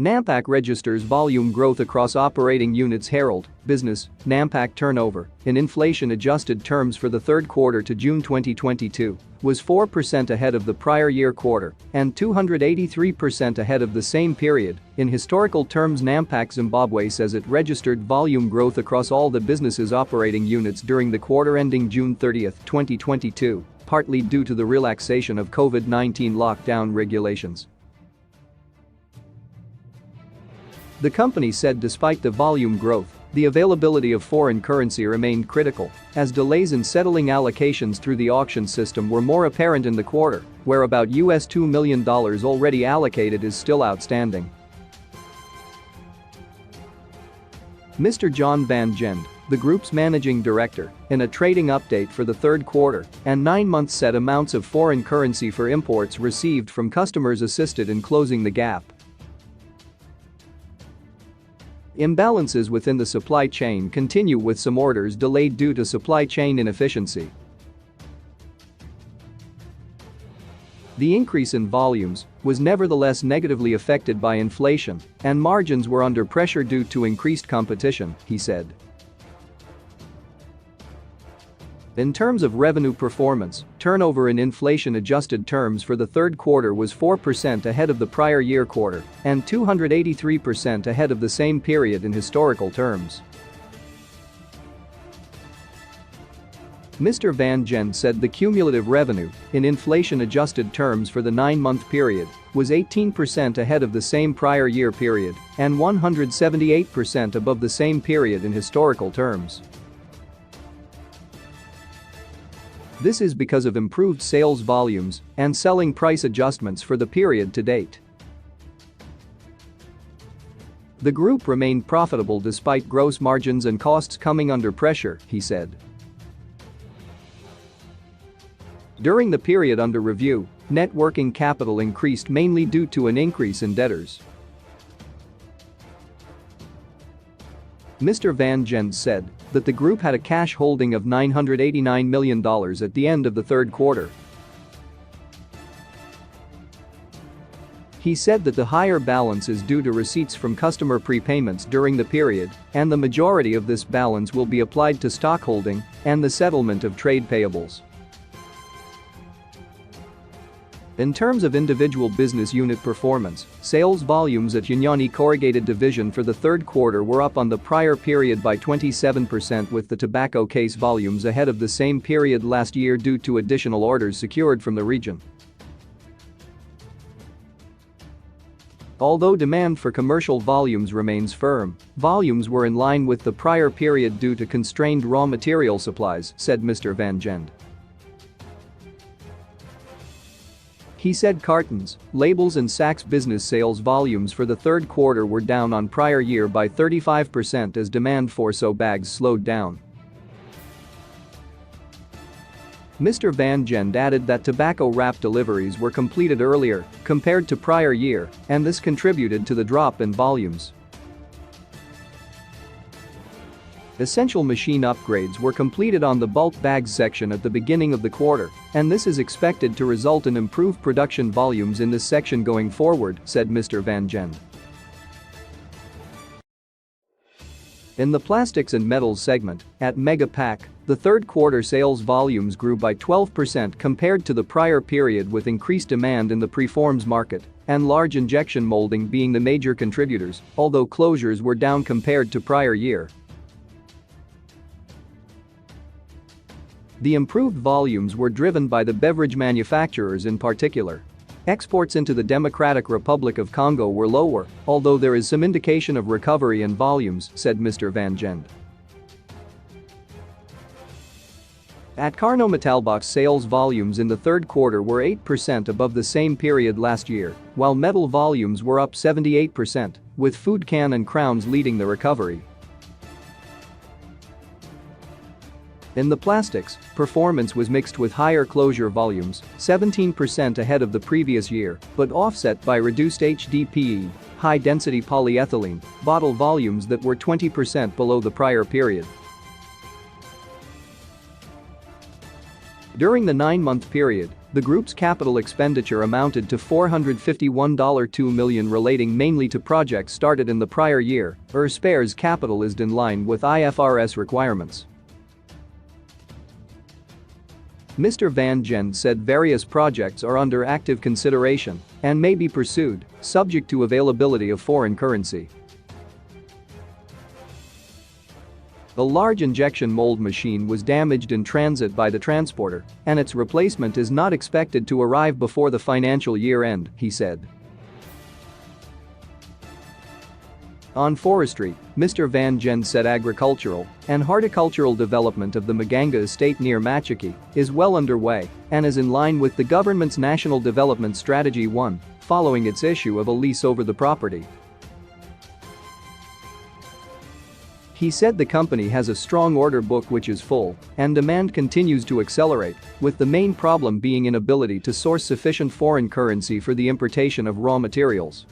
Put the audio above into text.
Nampak registers volume growth across operating units. Herald, business, Nampak turnover, in inflation-adjusted terms for the third quarter to June 2022, was 4% ahead of the prior year quarter and 283% ahead of the same period. In historical terms, Nampak Zimbabwe says it registered volume growth across all the business's operating units during the quarter ending June 30, 2022, partly due to the relaxation of COVID-19 lockdown regulations. The company said despite the volume growth, the availability of foreign currency remained critical, as delays in settling allocations through the auction system were more apparent in the quarter, where about $2 million already allocated is still outstanding. Mr. John Van Gend, the group's managing director, in a trading update for the third quarter and 9 months said amounts of foreign currency for imports received from customers assisted in closing the gap. Imbalances within the supply chain continue with some orders delayed due to supply chain inefficiency. The increase in volumes was nevertheless negatively affected by inflation, and margins were under pressure due to increased competition, he said. In terms of revenue performance, turnover in inflation-adjusted terms for the third quarter was 4% ahead of the prior year quarter and 283% ahead of the same period in historical terms. Mr. Van Gend said the cumulative revenue, in inflation-adjusted terms for the 9-month period, was 18% ahead of the same prior year period and 178% above the same period in historical terms. This is because of improved sales volumes and selling price adjustments for the period to date. The group remained profitable despite gross margins and costs coming under pressure, he said. During the period under review, net working capital increased mainly due to an increase in debtors. Mr. Van Gend said that the group had a cash holding of $989 million at the end of the third quarter. He said that the higher balance is due to receipts from customer prepayments during the period, and the majority of this balance will be applied to stockholding and the settlement of trade payables. In terms of individual business unit performance, sales volumes at Unyani Corrugated Division for the third quarter were up on the prior period by 27%, with the tobacco case volumes ahead of the same period last year due to additional orders secured from the region. Although demand for commercial volumes remains firm, volumes were in line with the prior period due to constrained raw material supplies, said Mr. Van Gend. He said cartons, labels and sacks business sales volumes for the third quarter were down on prior year by 35% as demand for SO bags slowed down. Mr. Van Gend added that tobacco wrap deliveries were completed earlier compared to prior year, and this contributed to the drop in volumes. Essential machine upgrades were completed on the bulk bags section at the beginning of the quarter, and this is expected to result in improved production volumes in this section going forward, said Mr. Van Gend. In the plastics and metals segment, at Mega Pack, the third quarter sales volumes grew by 12% compared to the prior period, with increased demand in the preforms market and large injection molding being the major contributors, although closures were down compared to prior year. The improved volumes were driven by the beverage manufacturers in particular. Exports into the Democratic Republic of Congo were lower, although there is some indication of recovery in volumes, said Mr. Van Gend. At Carno Metalbox, sales volumes in the third quarter were 8% above the same period last year, while metal volumes were up 78%, with food can and crowns leading the recovery. In the plastics, performance was mixed, with higher closure volumes, 17% ahead of the previous year, but offset by reduced HDPE, high-density polyethylene, bottle volumes that were 20% below the prior period. During the 9-month period, The group's capital expenditure amounted to $451.2 million, relating mainly to projects started in the prior year. Spare's capital is in line with IFRS requirements. Mr. Van Gent said various projects are under active consideration and may be pursued, subject to availability of foreign currency. A large injection mold machine was damaged in transit by the transporter, and its replacement is not expected to arrive before the financial year end, he said. On forestry, Mr. Van Gent said agricultural and horticultural development of the Maganga estate near Machiki is well underway and is in line with the government's National Development Strategy 1, following its issue of a lease over the property. He said the company has a strong order book which is full, and demand continues to accelerate, with the main problem being inability to source sufficient foreign currency for the importation of raw materials.